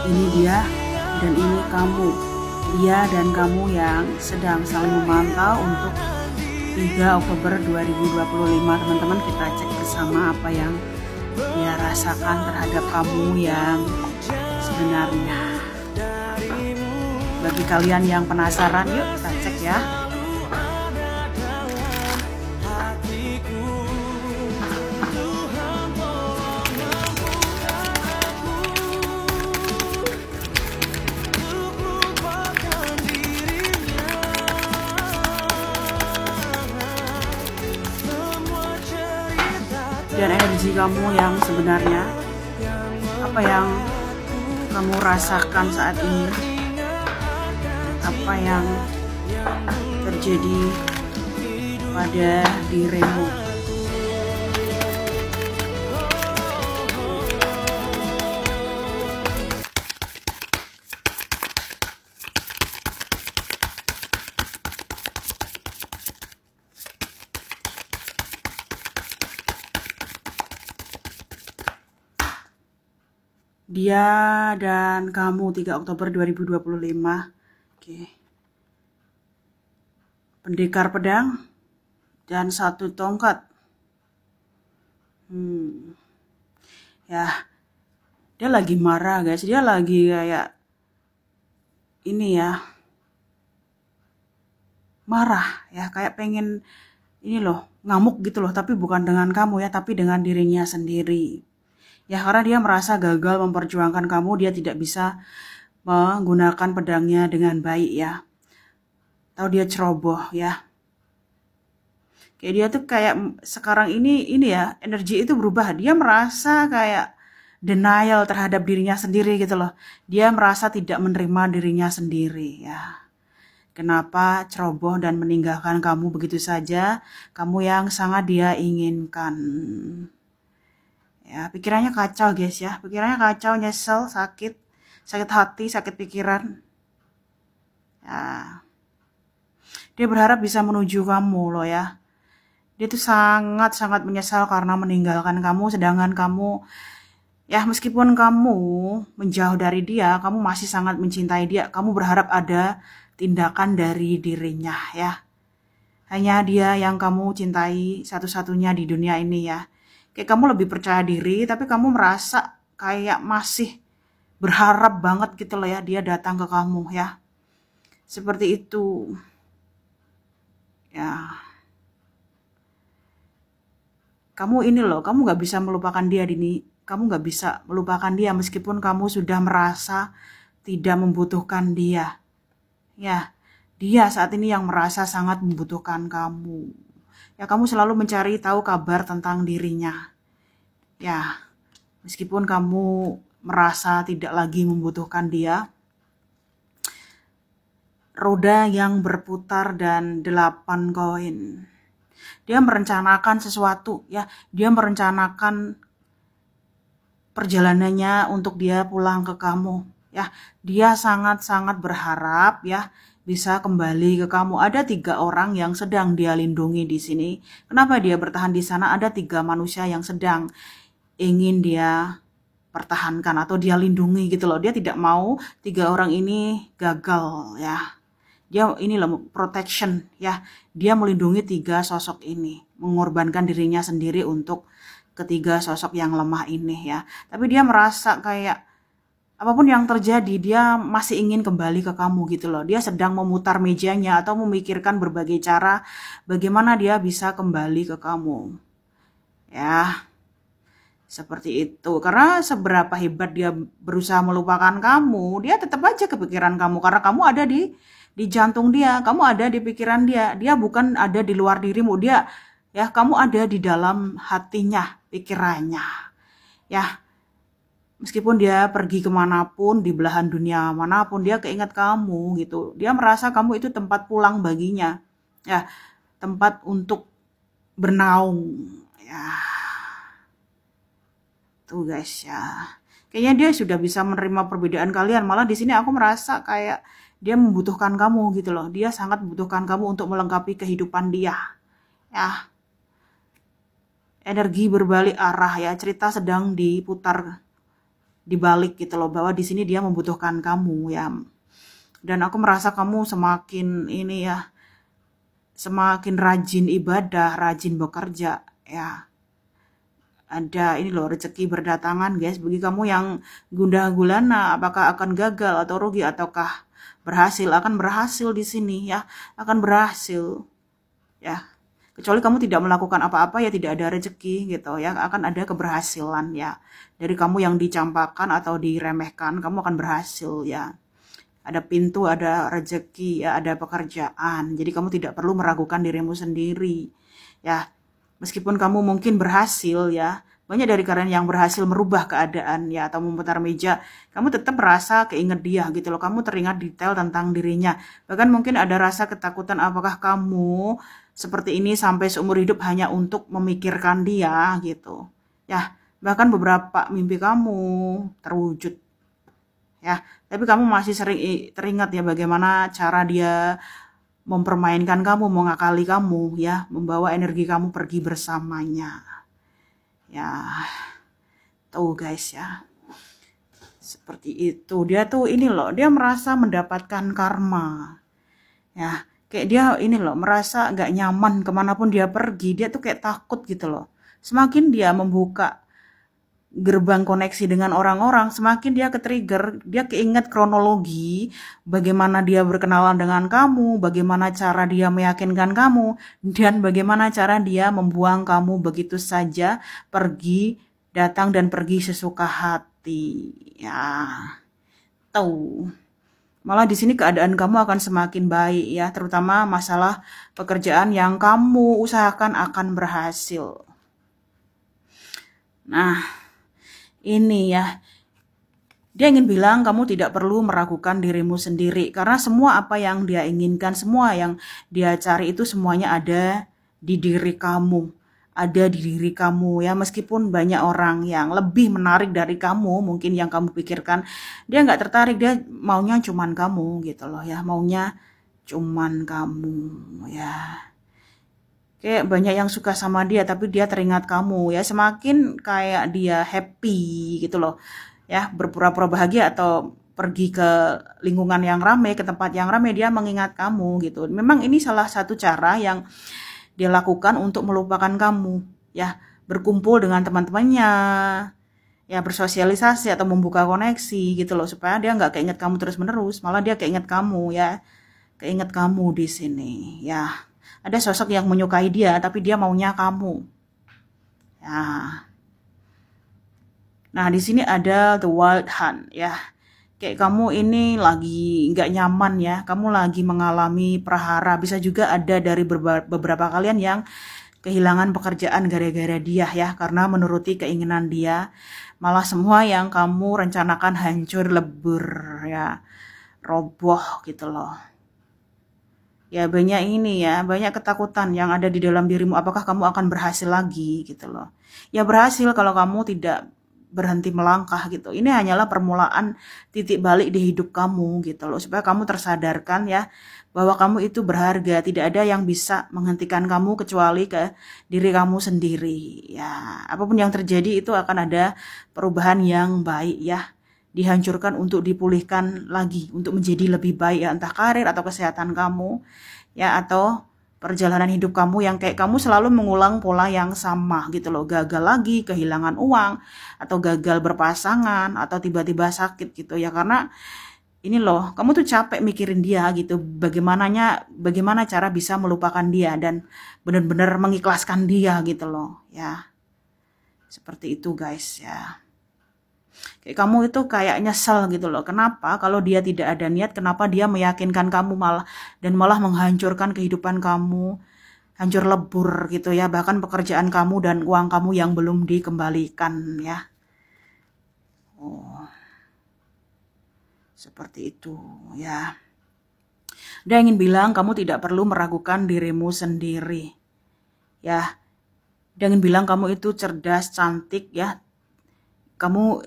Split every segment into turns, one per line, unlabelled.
Ini dia dan ini kamu. Dia dan kamu yang sedang saling memantau untuk 3 Oktober 2025. Teman-teman, kita cek bersama apa yang dia rasakan terhadap kamu yang sebenarnya. Bagi kalian yang penasaran, yuk kita cek ya. Dan energi kamu yang sebenarnya, apa yang kamu rasakan saat ini, apa yang terjadi pada dirimu. Dia dan kamu 3 Oktober 2025. Oke. Pendekar pedang dan 1 tongkat. Ya, dia lagi marah guys. Dia lagi kayak ini ya, marah ya, kayak pengen ini loh, ngamuk gitu loh. Tapi bukan dengan kamu ya, tapi dengan dirinya sendiri. Ya, karena dia merasa gagal memperjuangkan kamu, dia tidak bisa menggunakan pedangnya dengan baik ya. Tahu dia ceroboh ya. Kayak dia tuh kayak sekarang ini ya, energi itu berubah. Dia merasa kayak denial terhadap dirinya sendiri gitu loh. Dia merasa tidak menerima dirinya sendiri ya. Kenapa ceroboh dan meninggalkan kamu begitu saja, kamu yang sangat dia inginkan. Ya, pikirannya kacau guys ya. Pikirannya kacau, nyesel, sakit hati, sakit pikiran. Ya. Dia berharap bisa menuju kamu loh ya. Dia tuh sangat-sangat menyesal karena meninggalkan kamu, sedangkan kamu, ya meskipun kamu menjauh dari dia, kamu masih sangat mencintai dia. Kamu berharap ada tindakan dari dirinya ya. Hanya dia yang kamu cintai satu-satunya di dunia ini ya. Kayak kamu lebih percaya diri, tapi kamu merasa kayak masih berharap banget gitu loh ya, dia datang ke kamu ya. Seperti itu. Ya. Kamu ini loh, kamu gak bisa melupakan dia Dini. Kamu gak bisa melupakan dia meskipun kamu sudah merasa tidak membutuhkan dia. Ya, dia saat ini yang merasa sangat membutuhkan kamu. Ya, kamu selalu mencari tahu kabar tentang dirinya. Ya, meskipun kamu merasa tidak lagi membutuhkan dia. Roda yang berputar dan 8 koin. Dia merencanakan sesuatu ya. Dia merencanakan perjalanannya untuk dia pulang ke kamu ya. Dia sangat-sangat berharap ya bisa kembali ke kamu. Ada 3 orang yang sedang dia lindungi di sini. Kenapa dia bertahan di sana? Ada 3 manusia yang sedang ingin dia pertahankan atau dia lindungi gitu loh. Dia tidak mau 3 orang ini gagal ya. Dia ini loh, protection ya. Dia melindungi 3 sosok ini, mengorbankan dirinya sendiri untuk ketiga sosok yang lemah ini ya. Tapi dia merasa kayak apapun yang terjadi, dia masih ingin kembali ke kamu gitu loh. Dia sedang memutar mejanya atau memikirkan berbagai cara bagaimana dia bisa kembali ke kamu. Ya, seperti itu. Karena seberapa hebat dia berusaha melupakan kamu, dia tetap aja kepikiran kamu. Karena kamu ada di jantung dia, kamu ada di pikiran dia. Dia bukan ada di luar dirimu, dia ya, kamu ada di dalam hatinya, pikirannya. Ya, meskipun dia pergi kemanapun, di belahan dunia manapun, dia keinget kamu gitu. Dia merasa kamu itu tempat pulang baginya. Ya, tempat untuk bernaung. Ya, tuh guys ya. Kayaknya dia sudah bisa menerima perbedaan kalian. Malah di sini aku merasa kayak dia membutuhkan kamu gitu loh. Dia sangat membutuhkan kamu untuk melengkapi kehidupan dia. Ya. Energi berbalik arah ya. Cerita sedang diputar dibalik gitu loh, bahwa di sini dia membutuhkan kamu ya. Dan aku merasa kamu semakin ini ya, semakin rajin ibadah, rajin bekerja ya. Ada ini loh, rezeki berdatangan guys. Bagi kamu yang gundah gulana, apakah akan gagal atau rugi ataukah berhasil, akan berhasil di sini ya, akan berhasil ya. Kecuali kamu tidak melakukan apa-apa ya tidak ada rezeki gitu ya, akan ada keberhasilan ya. Dari kamu yang dicampakkan atau diremehkan, kamu akan berhasil ya. Ada pintu, ada rezeki ya, ada pekerjaan. Jadi kamu tidak perlu meragukan dirimu sendiri ya. Meskipun kamu mungkin berhasil ya, banyak dari kalian yang berhasil merubah keadaan ya, atau memutar meja, kamu tetap merasa keinget dia gitu loh, kamu teringat detail tentang dirinya. Bahkan mungkin ada rasa ketakutan, apakah kamu seperti ini sampai seumur hidup hanya untuk memikirkan dia gitu. Ya, bahkan beberapa mimpi kamu terwujud. Ya, tapi kamu masih sering teringat ya bagaimana cara dia mempermainkan kamu, mengakali kamu ya, membawa energi kamu pergi bersamanya. Ya, tuh guys ya. Seperti itu. Dia tuh ini loh, dia merasa mendapatkan karma. Ya, kayak dia ini loh, merasa nggak nyaman kemanapun dia pergi, dia tuh kayak takut gitu loh. Semakin dia membuka gerbang koneksi dengan orang-orang, semakin dia ke-trigger, dia keinget kronologi, bagaimana dia berkenalan dengan kamu, bagaimana cara dia meyakinkan kamu, dan bagaimana cara dia membuang kamu begitu saja, pergi, datang dan pergi sesuka hati. Ya, tahu. Malah di sini keadaan kamu akan semakin baik ya, terutama masalah pekerjaan yang kamu usahakan akan berhasil. Nah, ini ya, dia ingin bilang kamu tidak perlu meragukan dirimu sendiri, karena semua apa yang dia inginkan, semua yang dia cari itu semuanya ada di diri kamu, ada di diri kamu ya. Meskipun banyak orang yang lebih menarik dari kamu, mungkin yang kamu pikirkan, dia nggak tertarik, dia maunya cuman kamu gitu loh ya, maunya cuman kamu ya. Kayak banyak yang suka sama dia, tapi dia teringat kamu ya. Semakin kayak dia happy gitu loh ya, berpura-pura bahagia atau pergi ke lingkungan yang ramai, ke tempat yang ramai, dia mengingat kamu gitu. Memang ini salah satu cara yang dia lakukan untuk melupakan kamu ya, berkumpul dengan teman-temannya ya, bersosialisasi atau membuka koneksi gitu loh, supaya dia nggak keinget kamu terus-menerus, malah dia keinget kamu ya, keinget kamu di sini ya. Ada sosok yang menyukai dia, tapi dia maunya kamu. Ya. Nah, di sini ada the wild hunt ya. Kayak kamu ini lagi nggak nyaman ya, kamu lagi mengalami prahara. Bisa juga ada dari beberapa kalian yang kehilangan pekerjaan gara-gara dia ya, karena menuruti keinginan dia. Malah semua yang kamu rencanakan hancur lebur ya, roboh gitu loh. Ya banyak ini ya, banyak ketakutan yang ada di dalam dirimu. Apakah kamu akan berhasil lagi gitu loh. Ya berhasil kalau kamu tidak berhenti melangkah gitu. Ini hanyalah permulaan titik balik di hidup kamu gitu loh. Supaya kamu tersadarkan ya, bahwa kamu itu berharga. Tidak ada yang bisa menghentikan kamu kecuali ke diri kamu sendiri. Ya, apapun yang terjadi itu akan ada perubahan yang baik ya. Dihancurkan untuk dipulihkan lagi, untuk menjadi lebih baik ya, entah karir atau kesehatan kamu ya, atau perjalanan hidup kamu yang kayak kamu selalu mengulang pola yang sama gitu loh, gagal lagi, kehilangan uang, atau gagal berpasangan, atau tiba-tiba sakit gitu ya, karena ini loh, kamu tuh capek mikirin dia gitu, bagaimana cara bisa melupakan dia dan benar-benar mengikhlaskan dia gitu loh ya, seperti itu guys ya. Kayak kamu itu kayak nyesel gitu loh. Kenapa? Kalau dia tidak ada niat, kenapa dia meyakinkan kamu malah menghancurkan kehidupan kamu, hancur lebur gitu ya. Bahkan pekerjaan kamu dan uang kamu yang belum dikembalikan ya. Oh, seperti itu ya. Dia ingin bilang kamu tidak perlu meragukan dirimu sendiri ya. Dia ingin bilang kamu itu cerdas, cantik ya.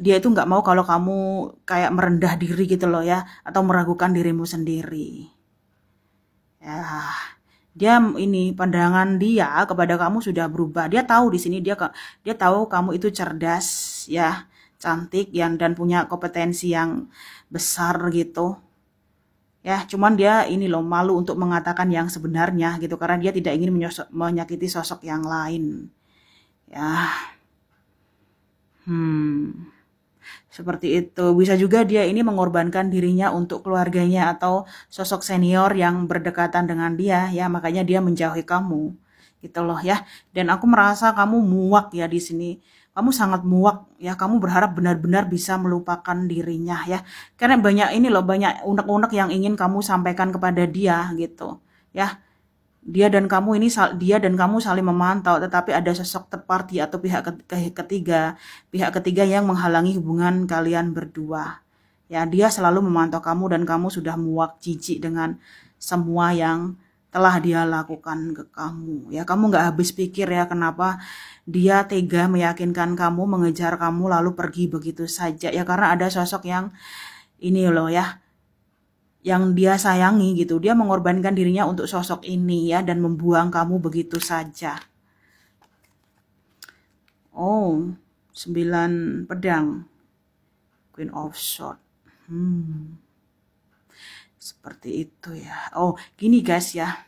Dia itu nggak mau kalau kamu kayak merendah diri gitu loh ya, atau meragukan dirimu sendiri ya. Dia ini, pandangan dia kepada kamu sudah berubah. Dia tahu di sini, dia tahu kamu itu cerdas ya, cantik yang dan punya kompetensi yang besar gitu. Ya, cuman dia ini loh malu untuk mengatakan yang sebenarnya gitu karena dia tidak ingin menyakiti sosok yang lain. Ya, seperti itu. Bisa juga dia ini mengorbankan dirinya untuk keluarganya atau sosok senior yang berdekatan dengan dia ya, makanya dia menjauhi kamu. Gitu loh ya. Dan aku merasa kamu muak ya di sini. Kamu sangat muak ya, kamu berharap benar-benar bisa melupakan dirinya ya. Karena banyak ini loh, banyak unek-unek yang ingin kamu sampaikan kepada dia gitu. Ya. Dia dan kamu saling memantau, tetapi ada sosok third party atau pihak ketiga yang menghalangi hubungan kalian berdua. Ya, dia selalu memantau kamu dan kamu sudah muak jijik dengan semua yang telah dia lakukan ke kamu. Ya, kamu nggak habis pikir ya kenapa dia tega meyakinkan kamu, mengejar kamu lalu pergi begitu saja. Ya karena ada sosok yang ini loh ya, yang dia sayangi gitu. Dia mengorbankan dirinya untuk sosok ini ya dan membuang kamu begitu saja. Oh, 9 pedang. Queen of Swords. Seperti itu ya. Oh, gini guys ya.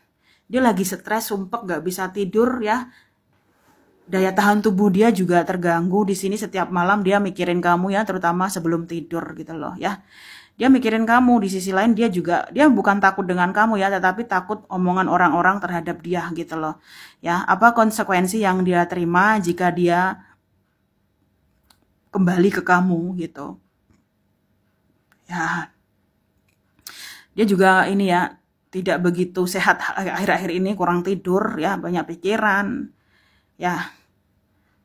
Dia lagi stres, sumpek, gak bisa tidur ya. Daya tahan tubuh dia juga terganggu di sini. Setiap malam dia mikirin kamu ya, terutama sebelum tidur gitu loh ya. Dia mikirin kamu, di sisi lain dia bukan takut dengan kamu ya, tetapi takut omongan orang-orang terhadap dia gitu loh. Ya, apa konsekuensi yang dia terima jika dia kembali ke kamu gitu. Ya. Dia juga ini ya, tidak begitu sehat akhir-akhir ini, kurang tidur ya, banyak pikiran. Ya.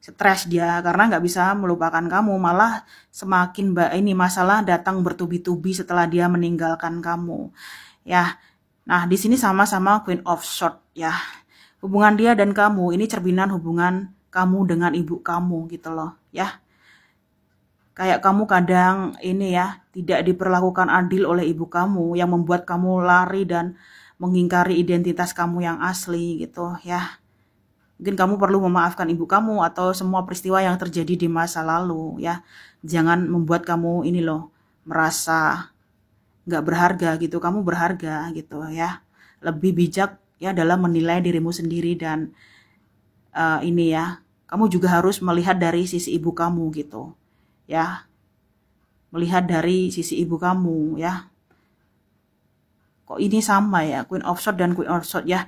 Stres dia karena nggak bisa melupakan kamu, malah semakin ini masalah datang bertubi-tubi setelah dia meninggalkan kamu ya. Nah di sini sama-sama Queen of Swords ya, hubungan dia dan kamu ini cerminan hubungan kamu dengan ibu kamu gitu loh ya. Kayak kamu kadang ini ya tidak diperlakukan adil oleh ibu kamu yang membuat kamu lari dan mengingkari identitas kamu yang asli gitu ya. Mungkin kamu perlu memaafkan ibu kamu atau semua peristiwa yang terjadi di masa lalu ya. Jangan membuat kamu ini loh merasa nggak berharga gitu. Kamu berharga gitu ya. Lebih bijak ya dalam menilai dirimu sendiri dan ini ya. Kamu juga harus melihat dari sisi ibu kamu gitu ya. Melihat dari sisi ibu kamu ya. Kok ini sama ya, Queen of Swords dan Queen of Swords ya.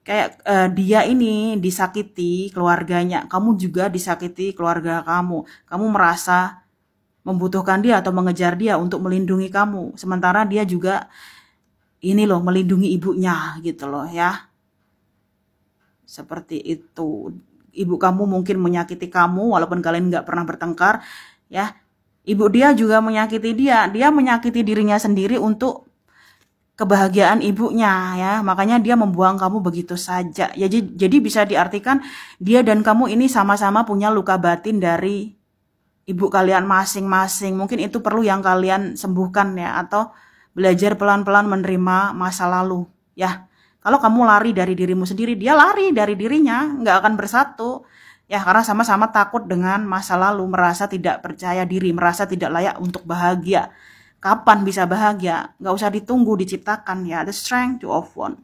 Kayak dia ini disakiti keluarganya, kamu juga disakiti keluarga kamu. Kamu merasa membutuhkan dia atau mengejar dia untuk melindungi kamu. Sementara dia juga ini loh melindungi ibunya gitu loh ya. Seperti itu. Ibu kamu mungkin menyakiti kamu walaupun kalian nggak pernah bertengkar ya. Ibu dia juga menyakiti dia. Dia menyakiti dirinya sendiri untuk kebahagiaan ibunya ya, makanya dia membuang kamu begitu saja ya. Jadi bisa diartikan dia dan kamu ini sama-sama punya luka batin dari ibu kalian masing-masing. Mungkin itu perlu yang kalian sembuhkan ya, atau belajar pelan-pelan menerima masa lalu ya. Kalau kamu lari dari dirimu sendiri, dia lari dari dirinya, nggak akan bersatu ya, karena sama-sama takut dengan masa lalu, merasa tidak percaya diri, merasa tidak layak untuk bahagia. Kapan bisa bahagia? Nggak usah ditunggu diciptakan ya. The strength to of one.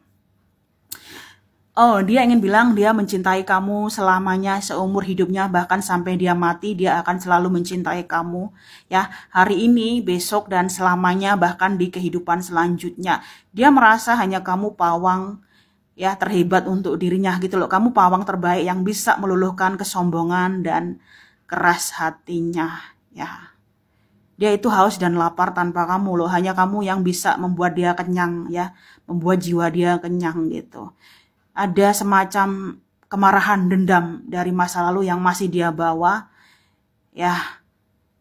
Oh, dia ingin bilang dia mencintai kamu selamanya, seumur hidupnya, bahkan sampai dia mati dia akan selalu mencintai kamu ya. Hari ini, besok, dan selamanya, bahkan di kehidupan selanjutnya. Dia merasa hanya kamu pawang ya terhebat untuk dirinya gitu loh. Kamu pawang terbaik yang bisa meluluhkan kesombongan dan keras hatinya ya. Dia itu haus dan lapar tanpa kamu loh. Hanya kamu yang bisa membuat dia kenyang ya. Membuat jiwa dia kenyang gitu. Ada semacam kemarahan dendam dari masa lalu yang masih dia bawa. Ya,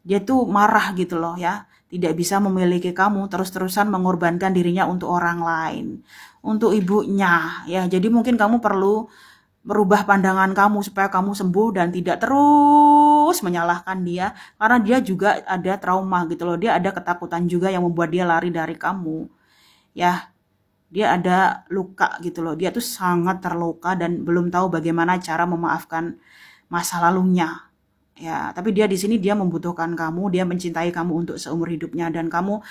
dia tuh marah gitu loh ya. Tidak bisa memiliki kamu, terus-terusan mengorbankan dirinya untuk orang lain. Untuk ibunya ya. Jadi mungkin kamu perlu merubah pandangan kamu supaya kamu sembuh dan tidak terus menyalahkan dia, karena dia juga ada trauma gitu loh. Dia ada ketakutan juga yang membuat dia lari dari kamu ya. Dia ada luka gitu loh. Dia tuh sangat terluka dan belum tahu bagaimana cara memaafkan masa lalunya Ya, tapi dia di sini dia membutuhkan kamu, dia mencintai kamu untuk seumur hidupnya dan kamu